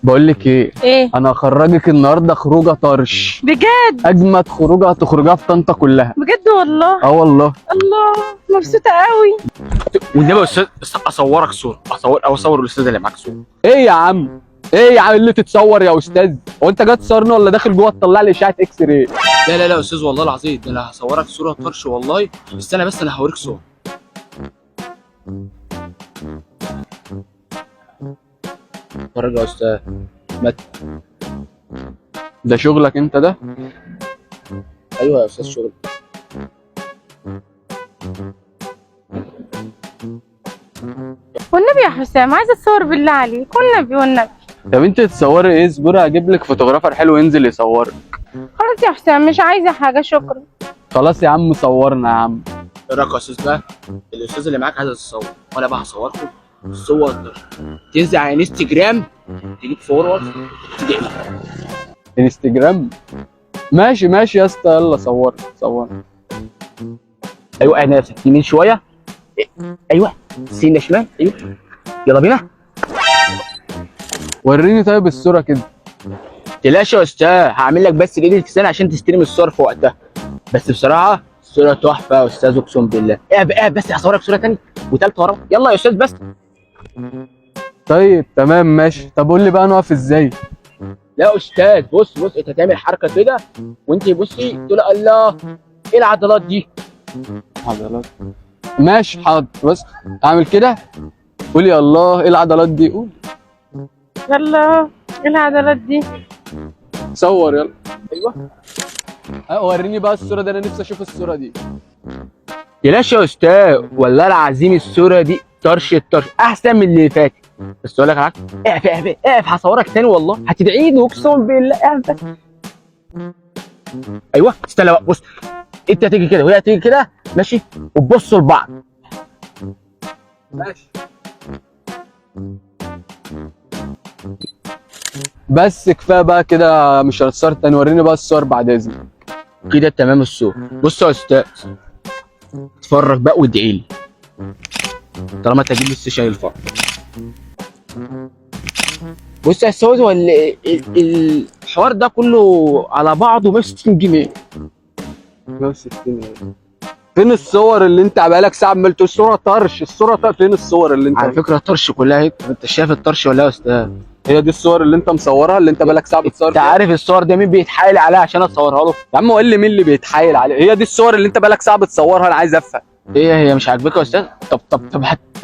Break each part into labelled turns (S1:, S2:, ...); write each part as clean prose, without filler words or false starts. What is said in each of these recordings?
S1: بقول لك
S2: ايه؟
S1: انا هخرجك النهارده خروجه طرش.
S2: بجد؟
S1: اجمد خروجه هتخرجها في طنطا كلها.
S2: بجد والله؟
S1: اه والله.
S2: الله، مبسوطة قوي.
S3: والنبي يا استاذ اصورك صوره، اصور الاستاذ اللي معاك صوره.
S1: ايه يا عم؟ ايه يا عم اللي تتصور يا استاذ؟ هو انت جاي تصورني ولا داخل جوه تطلع لي اشعه اكس راي؟
S3: لا لا لا يا استاذ والله العظيم، ده انا هصورك صوره طرش والله. استنى بس انا هوريك صوره. اتفرج يا استاذ.
S1: ده شغلك انت ده؟
S3: ايوه يا استاذ شغل.
S2: والنبي يا حسام عايزة اتصور بالله عليك، والنبي والنبي.
S1: طب انت تتصوري ايه؟ اصبري هجيب لك فوتوغرافر حلو ينزل يصورك.
S2: خلاص يا حسام مش عايزة حاجة، شكرا.
S1: خلاص يا عم صورنا يا عم.
S3: ايه رايك يا استاذ بقى؟ الاستاذ اللي معاك عايز يتصور وانا بقى هصوركم الصور طرش. تنزل على انستجرام تجيب فولورز تدعي.
S1: انستجرام؟ ماشي ماشي يا اسطى، يلا صور صور.
S3: ايوه اعمل نفسك يمين شويه. ايوه سنه شمال. ايوه يلا بينا.
S1: وريني طيب الصوره كده.
S3: تلاش يا استاذ، هعمل لك بس الايديت سنه عشان تستلم الصور في وقتها. بس بصراحه الصوره تحفه يا استاذ اقسم بالله. اقعد بس هصورك صوره ثانيه وثالثه ورا. يلا يا استاذ بس.
S1: طيب تمام ماشي. طب قول لي بقى نقف ازاي؟
S3: لا يا استاذ بص انت تعمل حركه كده وانت بصي تقول الله ايه العضلات دي.
S1: عضلات؟ ماشي حاضر. بس اعمل كده. قول يا الله ايه العضلات دي؟ قول.
S2: يلا، ايه العضلات دي؟
S1: صور يلا.
S3: ايوه
S1: وريني بقى الصوره دي، انا نفسي اشوف الصوره دي.
S3: تلاش يا استاذ والله العظيم الصوره دي طرش الطرش احسن من اللي فات. بس اقول لك على حاجه. اقف هصورك تاني والله هتدعيني اقسم بالله. اقف. ايوه استنى بقى بص. انت هتيجي كده وهي هتيجي كده ماشي وتبصوا لبعض.
S1: ماشي. بس كفايه بقى كده، مش هتصور تاني. وريني بقى الصور بعد اذنك.
S3: كده تمام الصوره. بص يا استاذ اتفرج بقى وادعي لي طالما انت هتجيب لي السيشن الفرق. بص يا استاذ هو الحوار ده كله على بعضه 160 جنيه.
S1: 160 فين الصور اللي انت بقالك ساعه عمال تقول الصوره طرش الصوره طرش؟ فين الصور اللي انت
S3: على فكره الطرش كلها اهي. انت شايف الطرش ولا يا استاذ؟
S1: هي دي الصور اللي انت مصورها اللي انت بقالك ساعه بتصور
S3: انت
S1: فيها؟
S3: عارف الصور دي مين بيتحايل عليها عشان اصورها له؟
S1: يا عم قول لي مين اللي بيتحايل عليه. هي دي الصور اللي انت بقالك ساعه بتصورها؟ انا عايز افهم.
S3: هي مش عاجباك يا استاذ؟ طب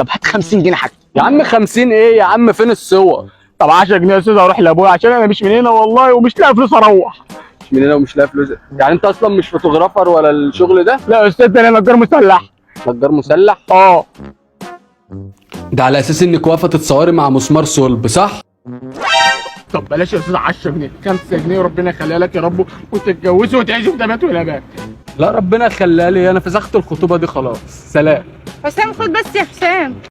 S3: هات 50 جنيه حاجه.
S1: يا عم 50 ايه يا عم؟ فين الصور؟
S3: طب 10 جنيه يا استاذ اروح لابويا عشان انا مش من هنا والله ومش لاقي فلوس اروح.
S1: مش من هنا ومش لاقي فلوس؟ يعني انت اصلا مش فوتوغرافر ولا الشغل ده؟
S3: لا يا استاذ ده انا نجار مسلح.
S1: نجار مسلح؟
S3: اه.
S1: ده على اساس انك واقفه تتصوري مع مسمار صلب صح؟
S3: طب بلاش يا استاذ 10 جنيه 5 جنيه وربنا يخليها لك يا رب وتتجوزوا وتعيشوا في نبات ونبات.
S1: لا ربنا يخليها لي، انا فسخت الخطوبه دي خلاص. سلام.
S2: حسام خد بس يا حسام.